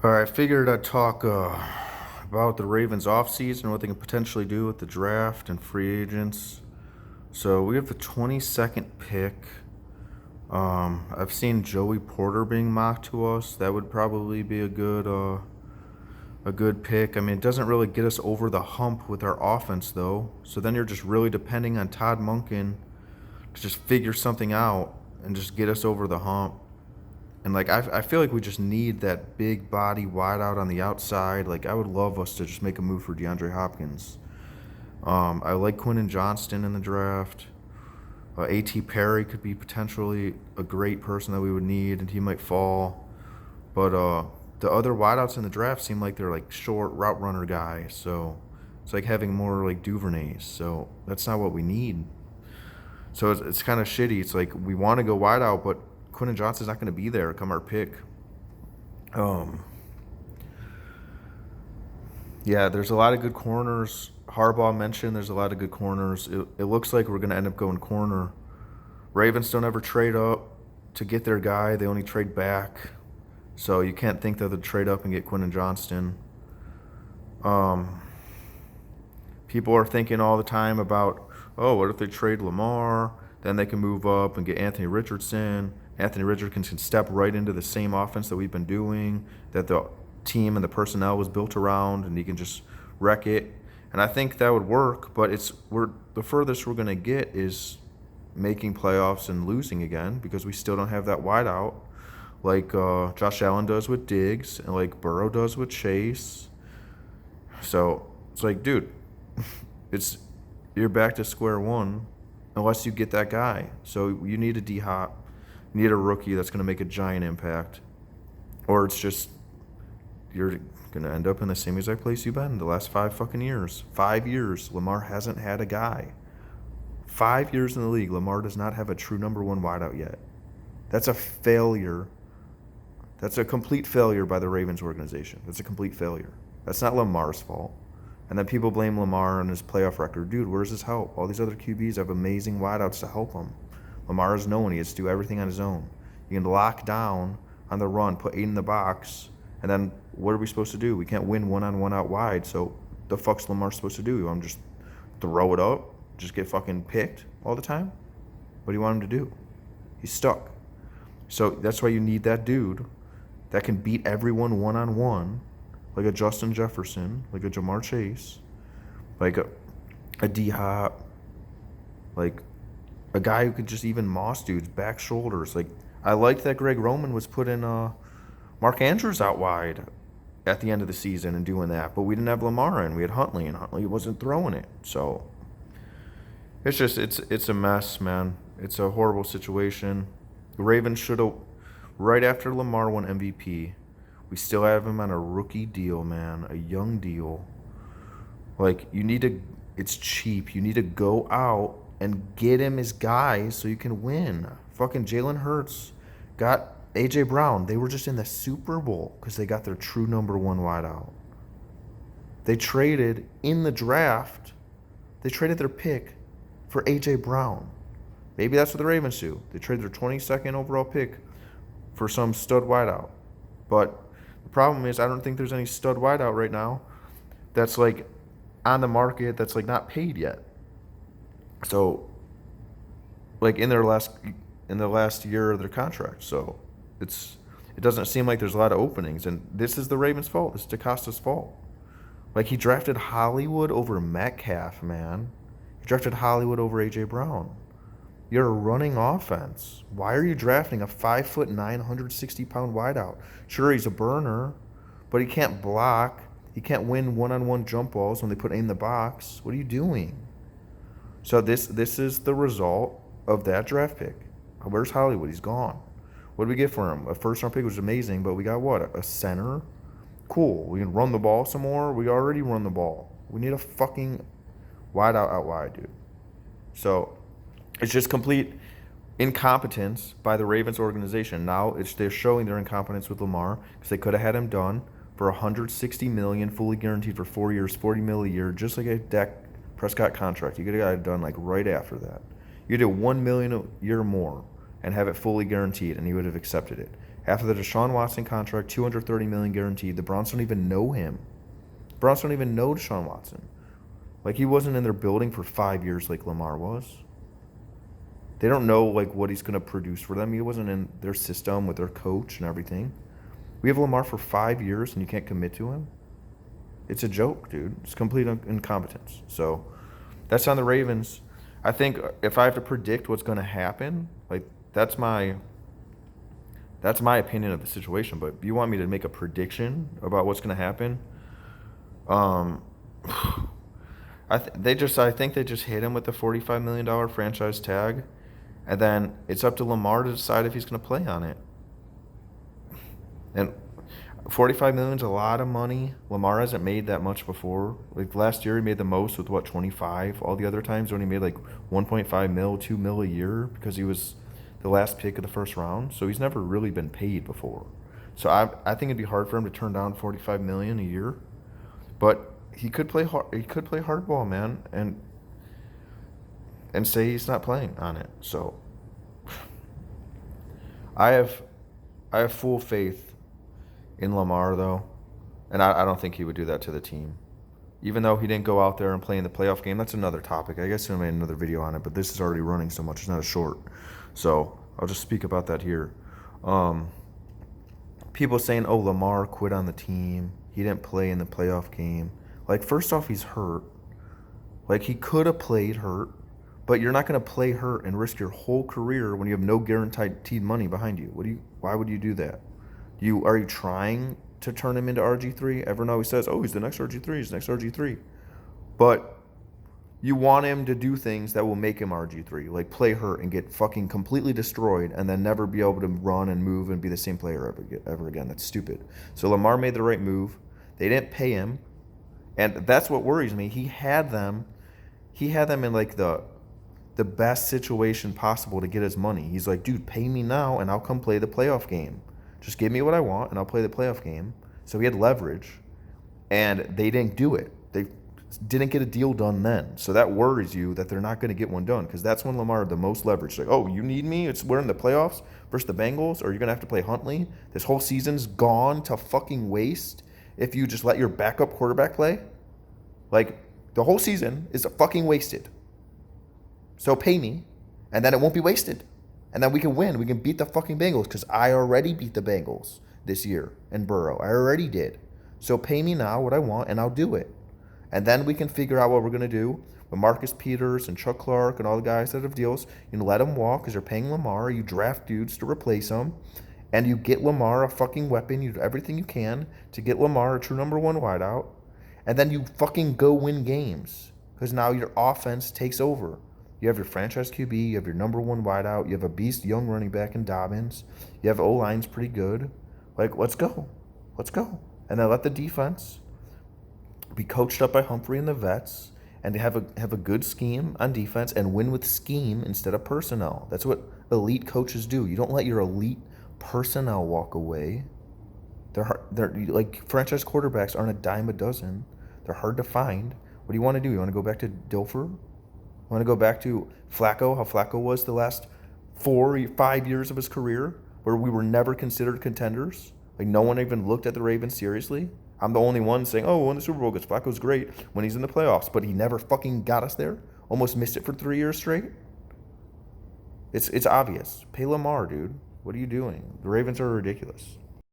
All right, I figured I'd talk about the Ravens offseason, what they can potentially do with the draft and free agents. So we have the 22nd pick. I've seen Joey Porter being mocked to us. That would probably be a good pick. I mean, it doesn't really get us over the hump with our offense though. So then you're just really depending on Todd Monken to just figure something out and just get us over the hump. And like I feel like we just need that big body wide out on the outside. Like I would love us to just make a move for DeAndre Hopkins. I like Quinton Johnston in the draft. A.T. Perry could be potentially a great person that we would need, and he might fall. But the other wideouts in the draft seem like they're like short route runner guys. So it's like having more like Duvernays. So that's not what we need. So it's kind of shitty. It's like we want to go wide out, but Quinton Johnston's not going to be there come our pick. Um, yeah, there's a lot of good corners. Harbaugh mentioned there's a lot of good corners. It looks like we're going to end up going corner. Ravens don't ever trade up to get their guy. They only trade back. So you can't think that they'll trade up and get Quinton Johnston. Um, People are thinking all the time about, oh, what if they trade Lamar? Then they can move up and get Anthony Richardson. Anthony Richardson can step right into the same offense that we've been doing, that the team and the personnel was built around, and he can just wreck it. And I think that would work, but we're the furthest we're gonna get is making playoffs and losing again because we still don't have that wideout like Josh Allen does with Diggs and like Burrow does with Chase. So it's like, dude, it's you're back to square one unless you get that guy. So you need a D Hop, you need a rookie that's going to make a giant impact, or it's just you're going to end up in the same exact place you've been the last 5 fucking years. 5 years, Lamar hasn't had a guy. 5 years in the league, Lamar does not have a true number one wideout yet. That's a failure. That's a complete failure by the Ravens organization. That's a complete failure. That's not Lamar's fault. And then people blame Lamar on his playoff record. Dude, where's his help? All these other QBs have amazing wideouts to help him. Lamar is known. He has to do everything on his own. You can lock down on the run, put 8 in the box, and then what are we supposed to do? We can't win one-on-one out wide, so the fuck's Lamar supposed to do? You want him to just throw it up? Just get fucking picked all the time? What do you want him to do? He's stuck. So that's why you need that dude that can beat everyone one-on-one, like a Justin Jefferson, like a Jamar Chase, like a D-Hop, like a guy who could just even moss dudes, back shoulders. Like, I liked that Greg Roman was putting Mark Andrews out wide at the end of the season and doing that, but we didn't have Lamar in. We had Huntley, and Huntley wasn't throwing it. So it's a mess, man. It's a horrible situation. The Ravens should have, right after Lamar won MVP, we still have him on a rookie deal, man, a young deal. Like, it's cheap. You need to go out and get him his guys so you can win. Fucking Jalen Hurts got A.J. Brown. They were just in the Super Bowl because they got their true number one wideout. They traded in the draft, they traded their pick for A.J. Brown. Maybe that's what the Ravens do. They trade their 22nd overall pick for some stud wideout. But the problem is, I don't think there's any stud wideout right now that's like on the market that's like not paid yet. So, like in the last year of their contract. So it doesn't seem like there's a lot of openings, and this is the Ravens' fault. This is DeCosta's fault. Like, he drafted Hollywood over Metcalf, man. He drafted Hollywood over A.J. Brown. You're a running offense. Why are you drafting a 5'9", 160-pound wideout? Sure, he's a burner, but he can't block. He can't win one-on-one jump balls when they put it in the box. What are you doing? So this is the result of that draft pick. Where's Hollywood? He's gone. What did we get for him? A first-round pick was amazing, but we got what? A center? Cool. We can run the ball some more. We already run the ball. We need a fucking wideout out wide, dude. So it's just complete incompetence by the Ravens organization. Now they're showing their incompetence with Lamar because they could have had him done for $160 million, fully guaranteed for 4 years, $40 million a year, just like a Dak Prescott contract. You could have got it done like right after that. You could do $1 million a year more and have it fully guaranteed, and he would have accepted it. After the Deshaun Watson contract, $230 million guaranteed. The Browns don't even know him. The Browns don't even know Deshaun Watson. Like, he wasn't in their building for 5 years like Lamar was. They don't know, like, what he's going to produce for them. He wasn't in their system with their coach and everything. We have Lamar for 5 years and you can't commit to him? It's a joke, dude. It's complete incompetence. So that's on the Ravens. I think if I have to predict what's going to happen, like, that's my opinion of the situation. But if you want me to make a prediction about what's going to happen, I think they just hit him with the $45 million franchise tag, and then it's up to Lamar to decide if he's going to play on it. And $45 million is a lot of money. Lamar hasn't made that much before. Like, last year he made the most with 25. All the other times when he made like 1.5 mil, 2 mil a year because he was the last pick of the first round. So he's never really been paid before. So I think it'd be hard for him to turn down $45 million a year. But he could play hardball, man, and say he's not playing on it. So I have full faith in Lamar, though, and I don't think he would do that to the team. Even though he didn't go out there and play in the playoff game, that's another topic. I guess I made another video on it, but this is already running so much. It's not a short. So I'll just speak about that here. People saying, oh, Lamar quit on the team. He didn't play in the playoff game. Like, first off, he's hurt. Like, he could have played hurt, but you're not going to play hurt and risk your whole career when you have no guaranteed money behind you. Why would you do that? Are you trying to turn him into RG3? Everyone always says, oh, he's the next RG3, he's the next RG3. But you want him to do things that will make him RG3, like play hurt and get fucking completely destroyed and then never be able to run and move and be the same player ever again. That's stupid. So Lamar made the right move. They didn't pay him. And that's what worries me. He had them in like the best situation possible to get his money. He's like, dude, pay me now and I'll come play the playoff game. Just give me what I want, and I'll play the playoff game. So he had leverage, and they didn't do it. They didn't get a deal done then. So that worries you that they're not going to get one done, because that's when Lamar had the most leverage. Like, oh, you need me? We're in the playoffs versus the Bengals, or you're going to have to play Huntley? This whole season's gone to fucking waste if you just let your backup quarterback play? Like, the whole season is fucking wasted. So pay me, and then it won't be wasted. And then we can win. We can beat the fucking Bengals, because I already beat the Bengals this year in Burrow. I already did. So pay me now what I want, and I'll do it. And then we can figure out what we're going to do with Marcus Peters and Chuck Clark and all the guys that have deals. You let them walk because you're paying Lamar. You draft dudes to replace them. And you get Lamar a fucking weapon. You do everything you can to get Lamar a true number one wideout. And then you fucking go win games, because now your offense takes over. You have your franchise QB, you have your number one wideout, you have a beast young running back in Dobbins, you have O-line's pretty good. Like, let's go. Let's go. And then let the defense be coached up by Humphrey and the vets, and have a good scheme on defense and win with scheme instead of personnel. That's what elite coaches do. You don't let your elite personnel walk away. They're like, franchise quarterbacks aren't a dime a dozen. They're hard to find. What do you want to do? You want to go back to Dilfer? I want to go back to Flacco, how Flacco was the last 4 or 5 years of his career, where we were never considered contenders. Like, no one even looked at the Ravens seriously. I'm the only one saying, oh, we won the Super Bowl because Flacco's great when he's in the playoffs, but he never fucking got us there. Almost missed it for 3 years straight. It's obvious. Pay Lamar, dude. What are you doing? The Ravens are ridiculous.